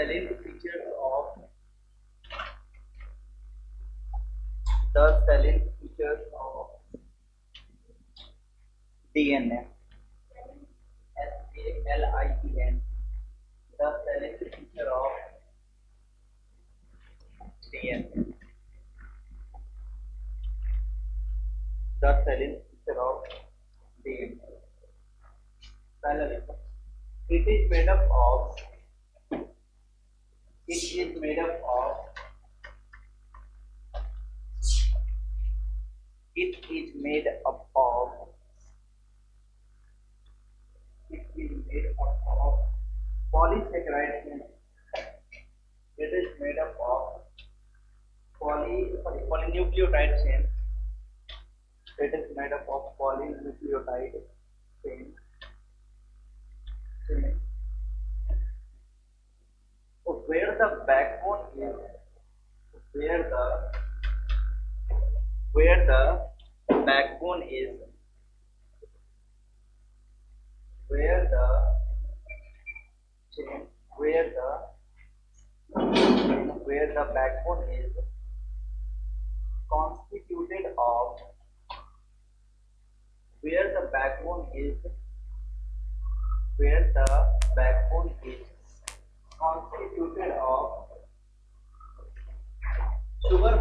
salient features of the salient features of DNA. SALIENT. The salient feature of DNA. The salient feature of DNA. पहला देखो, it is made up of it is made up of it is made up of it is made up of polysaccharide chain. It is made up of polynucleotide chain. It is made up of polynucleotide chain. Where the backbone is where the backbone is where the chain where the backbone is constituted of where the backbone is constituted of sugar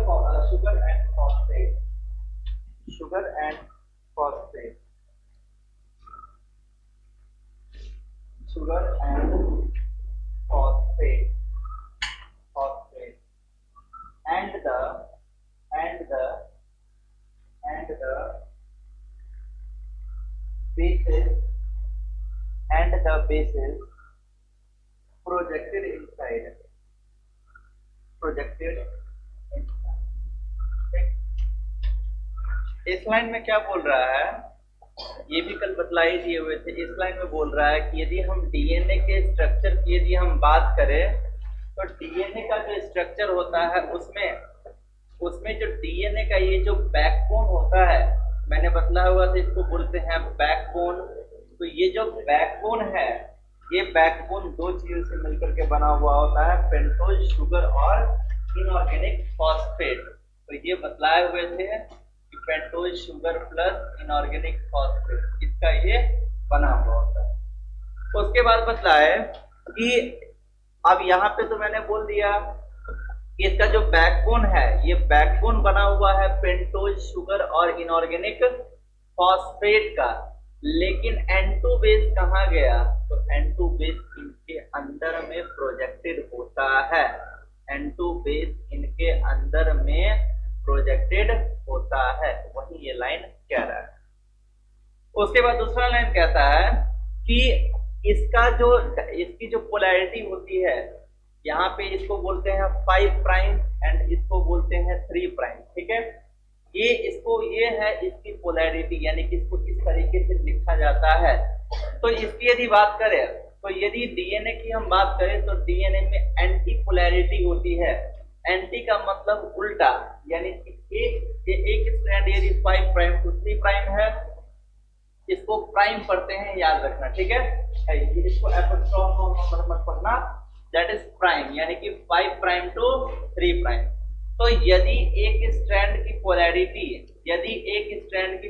and phosphate sugar and phosphate sugar and phosphate phosphate and the bases projected inside इस line में क्या बोल रहा है, ये भी कल बतला ही दिए हुए थे। इस लाइन में बोल रहा है कि यदि हम डीएनए के स्ट्रक्चर की यदि हम बात करें तो डीएनए का जो स्ट्रक्चर होता है उसमें जो डीएनए का ये जो बैकबोन होता है, मैंने बतला हुआ था, इसको बोलते हैं बैकबोन। तो ये जो बैकबोन है, ये बैकबोन दो चीजों से मिलकर के बना हुआ होता है, पेंटोज शुगर और इनऑर्गेनिक फॉस्फेट। तो ये बतलाए हुए थे कि pentose sugar plus inorganic phosphate, इसका ये बना हुआ होता है। उसके बाद बतलाए कि अब यहाँ पे तो मैंने बोल दिया इसका जो बैकबोन है, ये बैकबोन बना हुआ है पेंटोज शुगर और इनऑर्गेनिक फॉस्फेट का, लेकिन N2 बेस कहाँ गया, तो N2 बेस इनके अंदर में प्रोजेक्टेड होता है, N2 बेस इनके अंदर में प्रोजेक्टेड होता है, वही ये लाइन कह रहा है। उसके बाद दूसरा लाइन कहता है कि इसकी जो पोलैरिटी होती है, यहाँ पे इसको बोलते हैं 5 प्राइम एंड इसको बोलते हैं 3 प्राइम, ठीक है। ये है इसकी पोलैरिटी, यानी कि इसको इस तरीके से लिखा जाता है। तो इसकी यदि बात करें तो यदि डीएनए की हम बात करें तो डीएनए में एंटी पोलैरिटी होती है। एंटी का मतलब उल्टा, यानी एक स्ट्रैंड यदि 5 प्राइम टू 3 प्राइम है, इसको प्राइम पढ़ते हैं, याद रखना, ठीक है। इसको एपोस्ट्रोफ मत पढ़ना, दैट इज प्राइम, यानी कि 5 प्राइम टू 3 प्राइम। तो यदि एक स्ट्रैंड की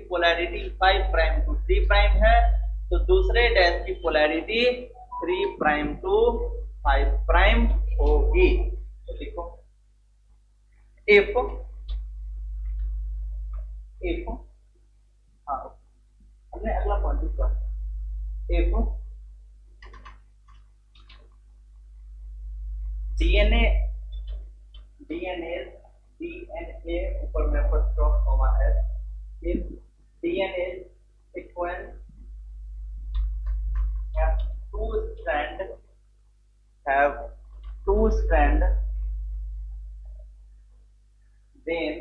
पोलैरिटी 5 प्राइम टू 3 प्राइम है, तो दूसरे डैश की पोलैरिटी 3 प्राइम टू 5 प्राइम होगी। तो लिखो if हमने अगला पॉइंट लिखा, if डीएनए ऊपर में apostrophe comma s, if DNA sequence have two strand then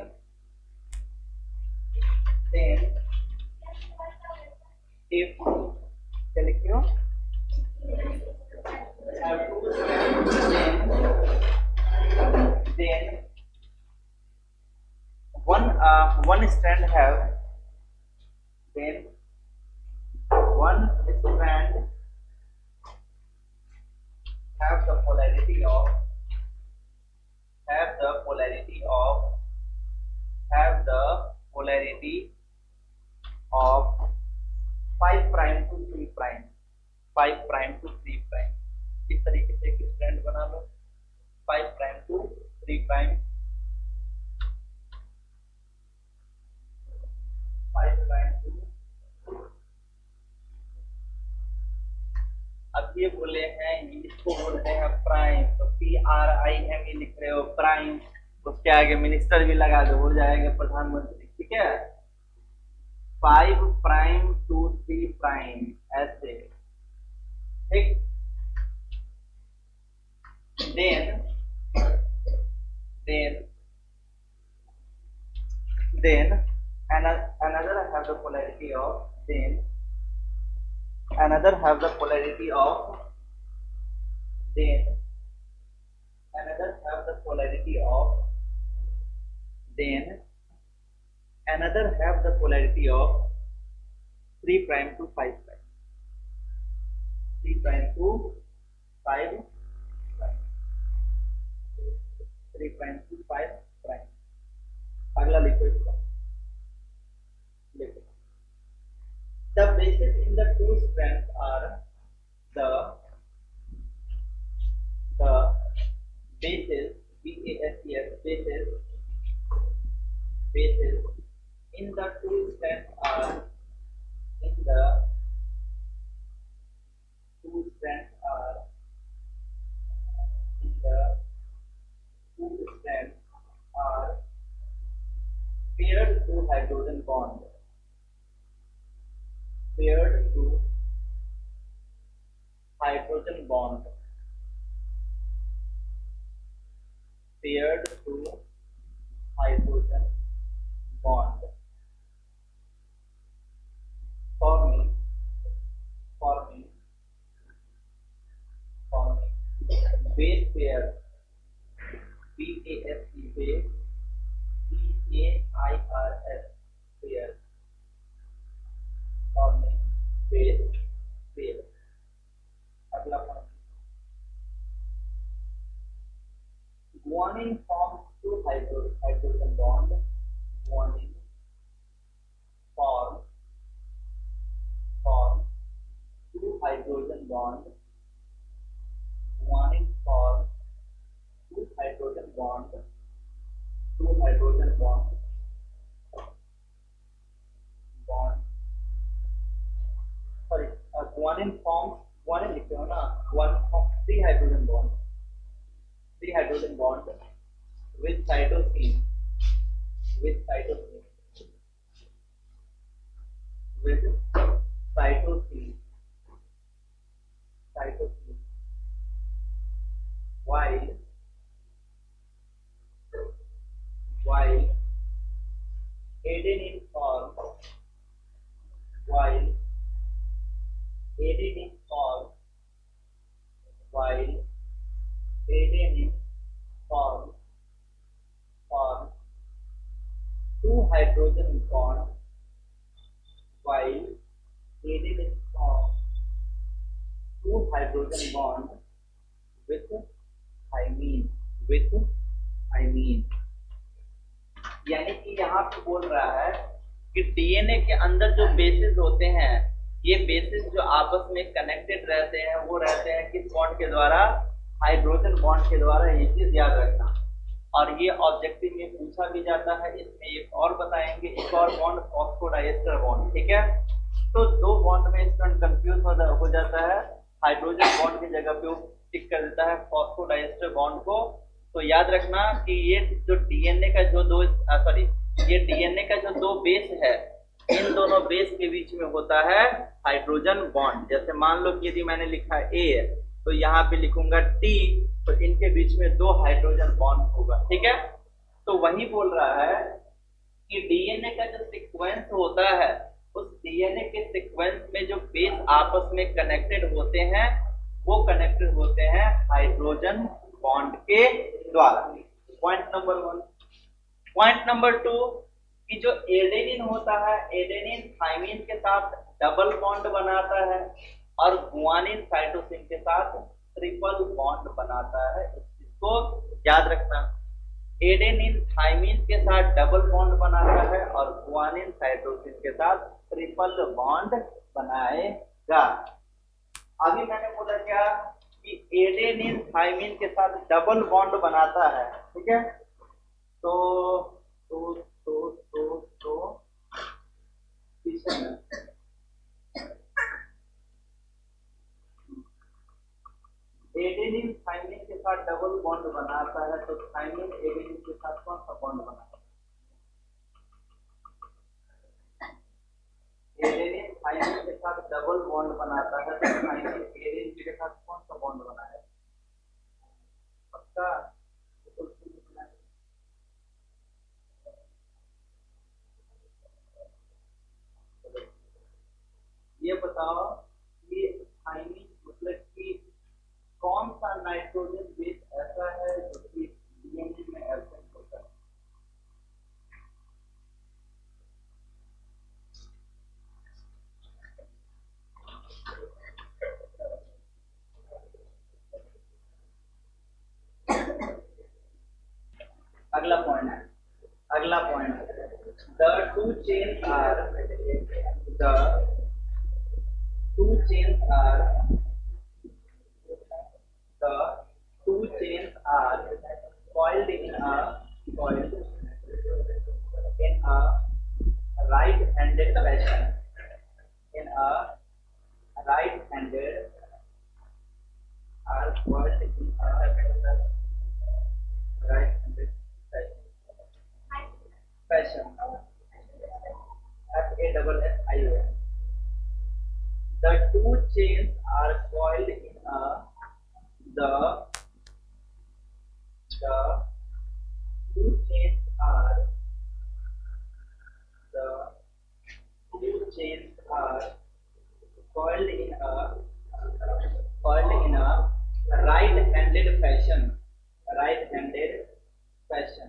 if क्या लिखियो have two strand then one strand have the polarity of polarity of 5 prime to 3 prime, 5 prime to 3 prime। इस तरीके से एक strand बना लो, 5 प्राइम टू 3 प्राइम, 5 prime to. अब ये बोले हैं, इसको बोलते हैं प्राइम, तो PRIM ये लिख रहे हो प्राइम, उसके आगे मिनिस्टर भी लगा दो, हो जाएगा प्रधानमंत्री, ठीक है। 5 प्राइम टू 3 प्राइम ऐसे, ठीक। then another have the polarity of, then another have the polarity of, then another have the polarity of, then another have the polarity of 3 prime to 5 prime, 3 prime to 5 prime, 3 prime to 5 prime। अगला लिखो इसका, लिखो the bases in the two strands are the bases, bases, bases in the two strands are, in the two strands are, in the two strands are paired to hydrogen bond, paired to hydrogen bond, paired to hydrogen bond, forming base pair, BASE base, PAIRS pair, forming base pair। अगला point, guanine forms two hydrogen bond, guanine form two hydrogen bond, guanine form two hydrogen bond, two hydrogen bond, sorry, guanine forms, guanine लिखते हो ना, guanine forms 3 hydrogen bond, 3 hydrogen bond with cytosine, with cytosine, with cytosine, cytosine, while adenine forms, while adenine forms, while adenine forms two hydrogen bond, while adenine forms two hydrogen bond with thymine, with thymine। यानी कि यहाँ पे बोल रहा है कि DNA के अंदर जो बेसिस होते हैं, ये बेसिस जो आपस में कनेक्टेड रहते हैं, वो रहते हैं किस बॉन्ड के द्वारा, हाइड्रोजन बॉन्ड के द्वारा। ये चीज याद रखना, और ये ऑब्जेक्टिव में पूछा भी जाता है। इसमें एक और बताएंगे, एक और बॉन्ड फॉस्फोडाइएस्टर बॉन्ड, ठीक है। तो दो बॉन्ड में स्टूडेंट कंफ्यूज हो जाता है, हाइड्रोजन बॉन्ड की जगह पे वो टिक कर देता है फॉस्फोडाइएस्टर बॉन्ड को। तो याद रखना कि ये जो डीएनए का जो दो ये डीएनए का जो दो बेस है, इन दोनों बेस के बीच में होता है हाइड्रोजन बॉन्ड। जैसे मान लो कि यदि मैंने लिखा ए तो यहाँ पे लिखूंगा टी, तो इनके बीच में दो हाइड्रोजन बॉन्ड होगा, ठीक है। तो वही बोल रहा है कि डीएनए का जो सीक्वेंस होता है, उस डीएनए के सीक्वेंस में जो बेस आपस में कनेक्टेड होते हैं, वो कनेक्टेड होते हैं हाइड्रोजन बॉन्ड के द्वारा। Point number 1। पॉइंट नंबर 2 कि जो एडेनिन होता है, एडेनिन थाइमिन के साथ डबल बॉन्ड बनाता है और गुआनिन साइटोसिन के साथ ट्रिपल बॉन्ड बनाता है। इसको याद रखना। एडेनिन थाइमिन के साथ डबल बॉन्ड बनाता है और गुआनिन साइटोसिन के साथ ट्रिपल बॉन्ड बनाएगा। अभी मैंने बोला क्या कि एडेनिन थाइमिन के साथ डबल बॉन्ड बनाता है, ठीक है। तो तो तो तो तो एडेनिन थाइमिन के साथ डबल बॉन्ड बनाता है, तो थाइमिन एडेनिन के साथ कौन सा बॉन्ड बनाता है? एडेनिन थाइमिन के साथ डबल बॉन्ड बनाता है, तो थाइमिन एडेनिन के साथ कौन सा बॉन्ड बनाएगा? पक्का? ये बताओ कि थाइमिन मतलब कि कौन सा नाइट्रोजन बेस ऐसा है जो कि डीएनए में एब्सेंट होता है? अगला पॉइंट है, अगला point, the two chain are the two chains are the two chains are coiled in a right-handed fashion. In a right-handed are coiled in a right-handed fashion. FASSION. The two chains are coiled in a the two chains are the two chains are coiled in a right-handed fashion. Right-handed fashion.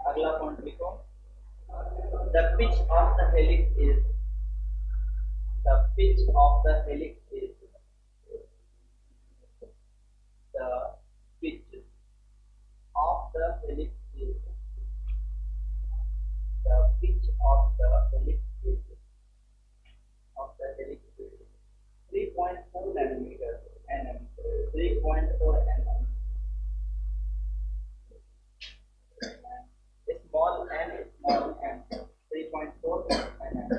अगला point लिखो, the pitch of the helix is the pitch of the helix is the pitch of the helix is the pitch of the helix is 3.4 nanometer nm 3.4 nm small n 3.4 nm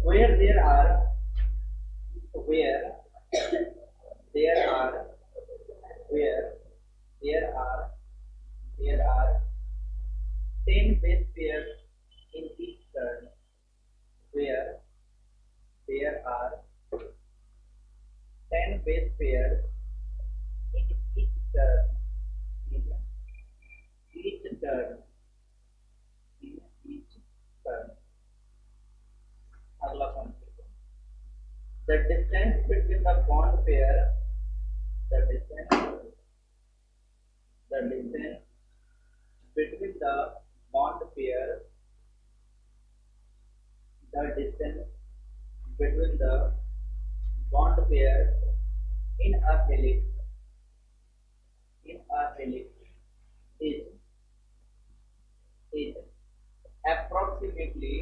where there are where there are where there are 10 base pairs in each turn, where there are 10 base pairs in each turn, in each turn, in each turn. अगला point, the distance between the bond pair, the distance between the bond pair, the distance between the bond pair in a helix is approximately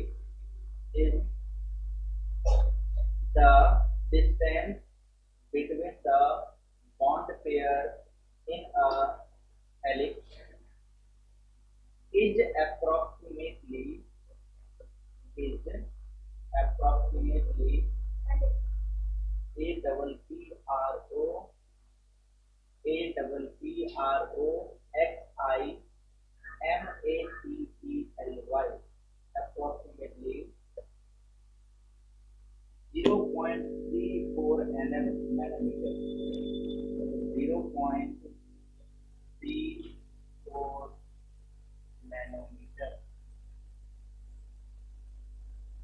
is the distance between the bond pair in a helix is approximately A double P R O X I M A T E L Y, approximately 0.34 nanometer, 0.34 nanometer,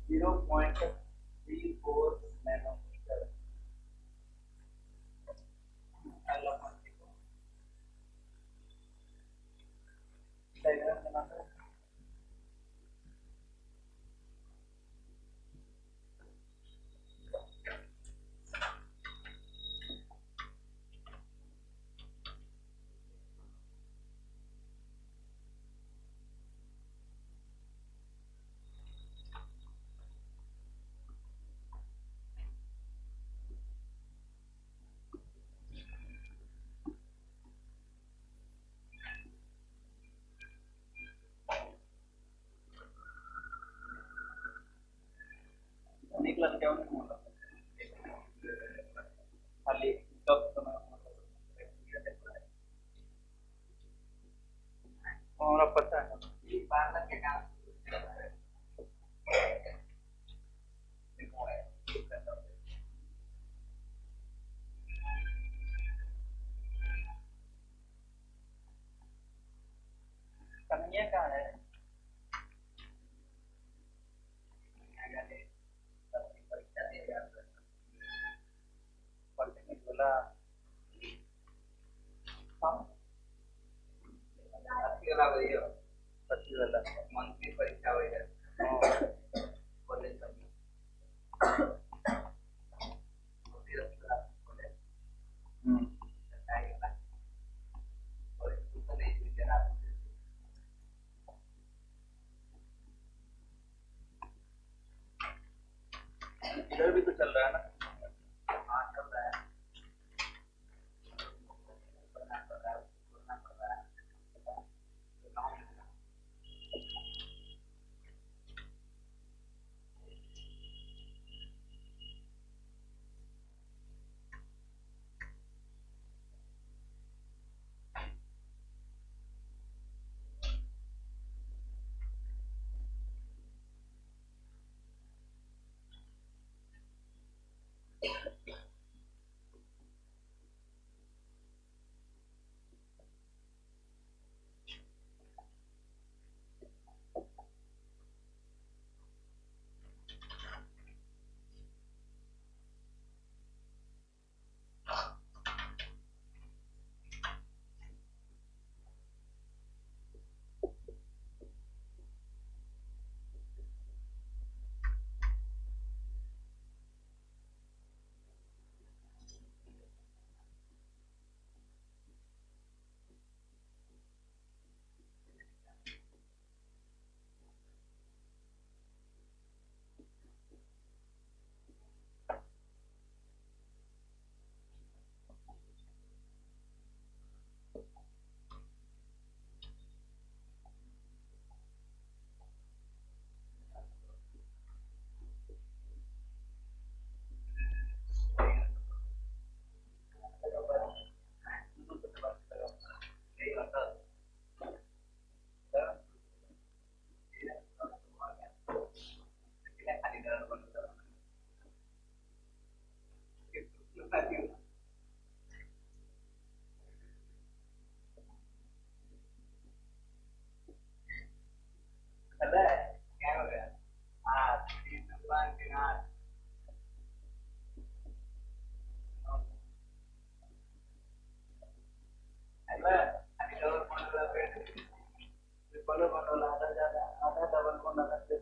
0.34 nanometer. अगला point देखो, diagram बनाते हैं। खाली कब समय हमारा पता है कन्हैया कहाँ है पढ़ने बोला हाँ पति वाला मंथली परीक्षा हुई है कॉलेज इधर भी तो चल रहा है ना हाँ चल रहा है क्या हो गया हाँ भगवान के नाथ आधा डबल को नजर से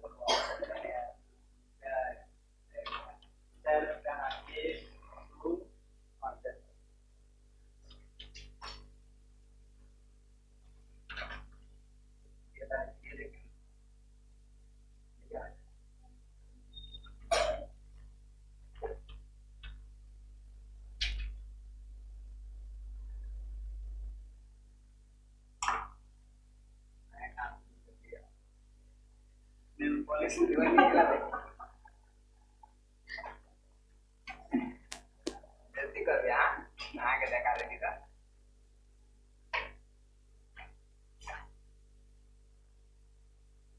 जल्दी कर दिया नहा के देखा देगी का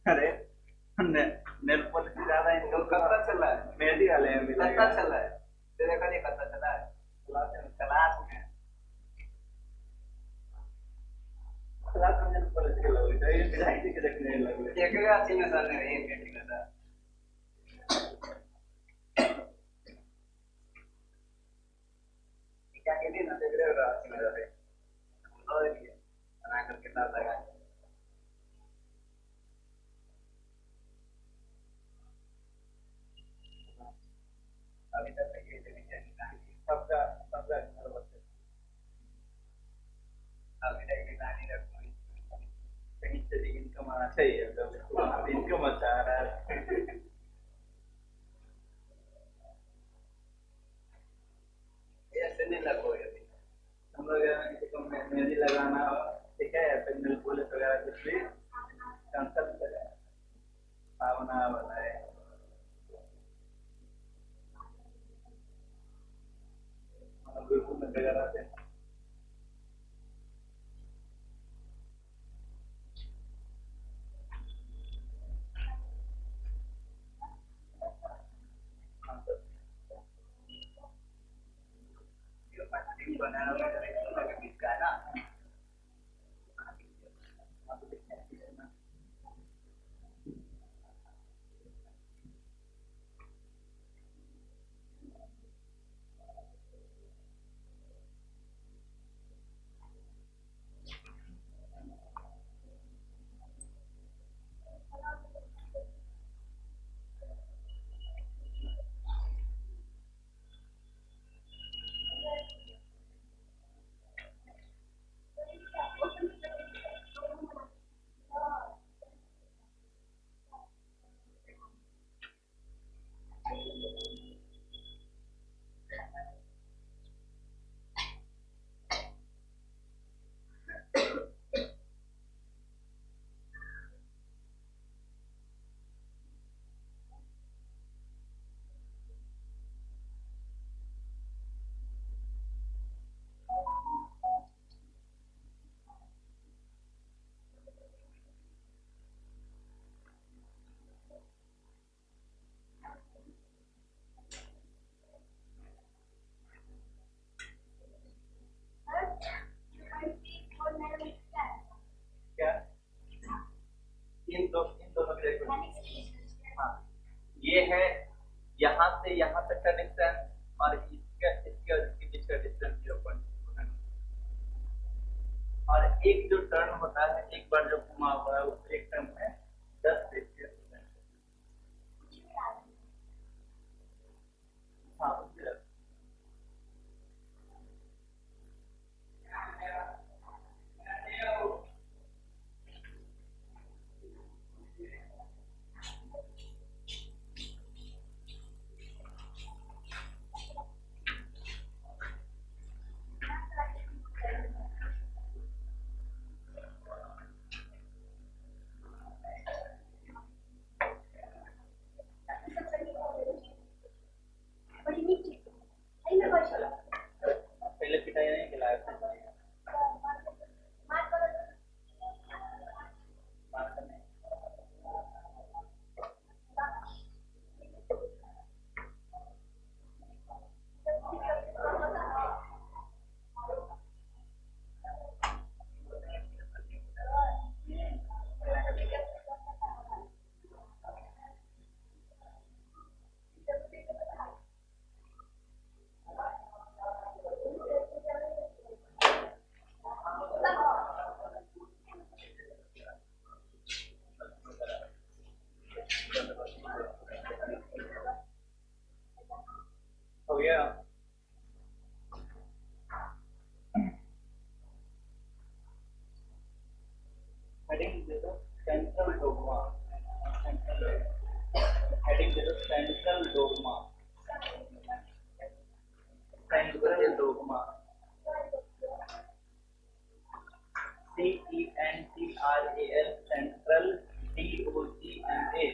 अरे नेल पॉलिश ज्यादा इनको कब तक चल रहा है मेहंदी वाले हैं कब तक चल रहा है तेरे का नहीं पता चला है क्लास में नेल पॉलिश के लगे तो ये डिजाइन के देखने लगे एक का अच्छी में सामने रही है पेंटिंग का क्या कहते ना देख रहे हो अच्छी में रहे और ये बना करके साथ लगा अभी तक ये सबका घर बच्चे अभी तक भी कहानी रखूंगी कहीं से इनकम आना चाहिए इनकम अच्छा आ रहा है ऐसे नहीं लगो यदि हम लोग मेहंदी लगाना ठीक है फिर नेल पॉलिश वगैरह कुछ भी कैंसल करें भावना बनाए वगैरह से। क्या इन दोनों के हाँ, ये है यहाँ से यहाँ तक का डिस्टेंस और इसके बीच का डिस्टेंस 0.2 और एक जो टर्न होता है, एक बार जो घुमा हुआ है उस एक टर्न में 10 रेडियन। हाँ पहले पिटाई नहीं खिलाया था। हो गया। हेडिंग दे दो सेंट्रल डोगमा। हेडिंग दे दो central dogma. Central dogma. CENTRAL central DOGMA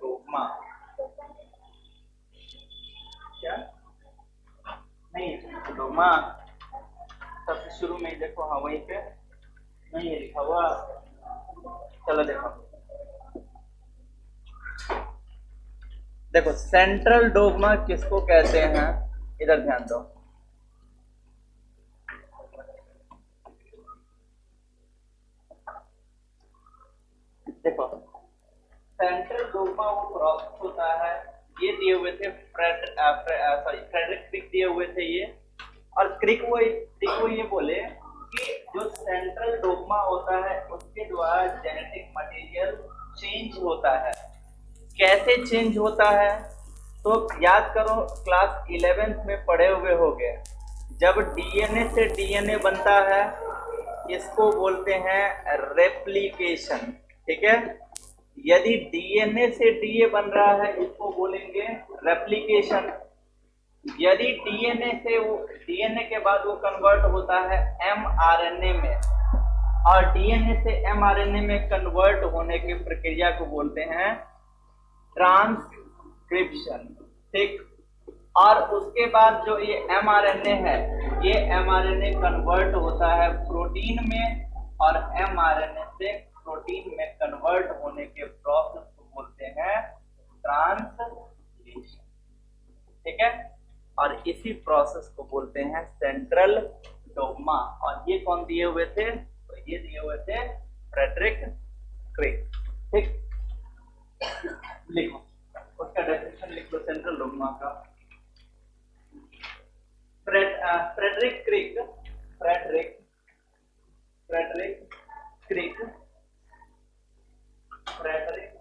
dogma. क्या नहीं डोगमा सबसे शुरू में ही देखो। हाँ वहीं पे नहीं है लिखा हुआ। चलो देखो देखो सेंट्रल डोगमा किसको कहते हैं, इधर ध्यान दो। देखो सेंट्रल डोगमा वो प्रोसेस होता है, ये दिए हुए थे फ्रेडरिक क्रिक दिए हुए थे ये, और क्रिक वो ये बोले कि जो सेंट्रल डोगमा होता है उसके द्वारा जेनेटिक मटेरियल चेंज होता है। कैसे चेंज होता है तो याद करो, क्लास 11th में पढ़े हुए होंगे। जब डीएनए से डीएनए बनता है इसको बोलते हैं रेप्लिकेशन, ठीक है। यदि डीएनए से डीए बन रहा है इसको बोलेंगे रेप्लिकेशन। यदि डीएनए से वो डीएनए के बाद वो कन्वर्ट होता है एमआरएनए में, और डीएनए से एमआरएनए में कन्वर्ट होने की प्रक्रिया को बोलते हैं ट्रांसक्रिप्शन, ठीक। और उसके बाद जो ये mRNA है, ये mRNA कन्वर्ट होता है प्रोटीन में, और mRNA से प्रोटीन में कन्वर्ट होने के प्रोसेस को बोलते हैं ट्रांसलेशन। ठीक है, और इसी प्रोसेस को बोलते हैं सेंट्रल डोग्मा। और ये कौन दिए हुए थे? तो ये दिए हुए थे फ्रेडरिक क्रिक। ठीक, लिखो उसका डेफिनेशन, लिख लो सेंट्रल डोग्मा का। Frederick Crick, Frederick Frederick Crick, Frederick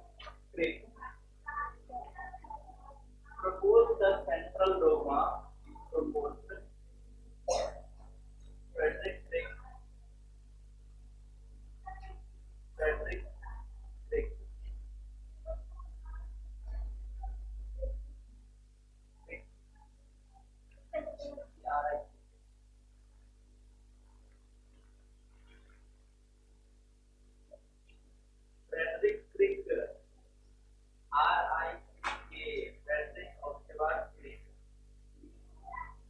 Crick proposed the central dogma. Proposed Frederick Crick, Frederick Crick, Crick, Frederick Crick, R-I-C-K, Frederick of the बाद Crick,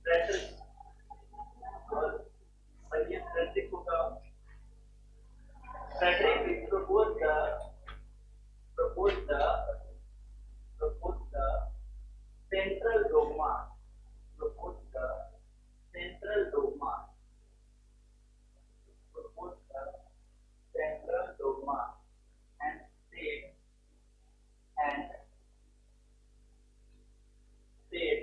Frederick, और ये Frederick होगा। Frederick proposed proposed the proposed the central dogma, proposed the central dogma, proposed the central dogma, and said and said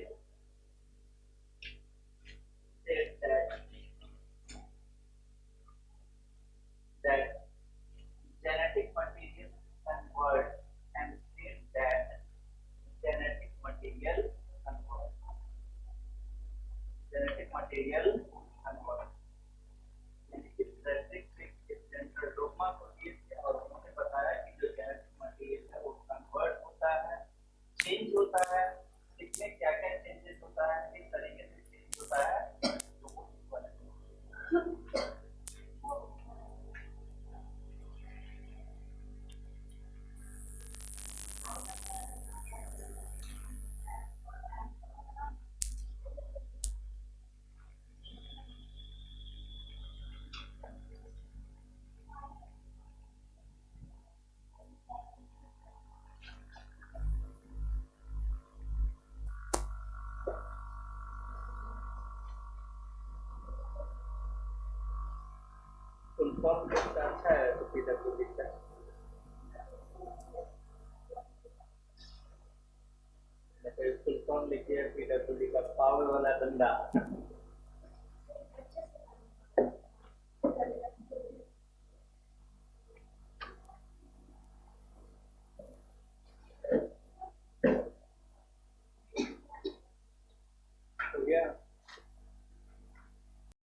that genetic material convert, and said that genetic material convert, genetic material convert। यानी कि Frederick क्रिक के central dogma को दिए थे, और उन्होंने बताया कि जो जेनेटिक मटेरियल है वो कन्वर्ट होता है, चेंज होता है। इसमें क्या क्या चेंजेस होता है, किस तरीके से चेंज होता है, तो वो फुल फॉर्म लिखता अच्छा है तो पीडब्ल्यू लिखता है, फुल फॉर्म लिखिए पीडब्ल्यू का पावर वाला डंडा।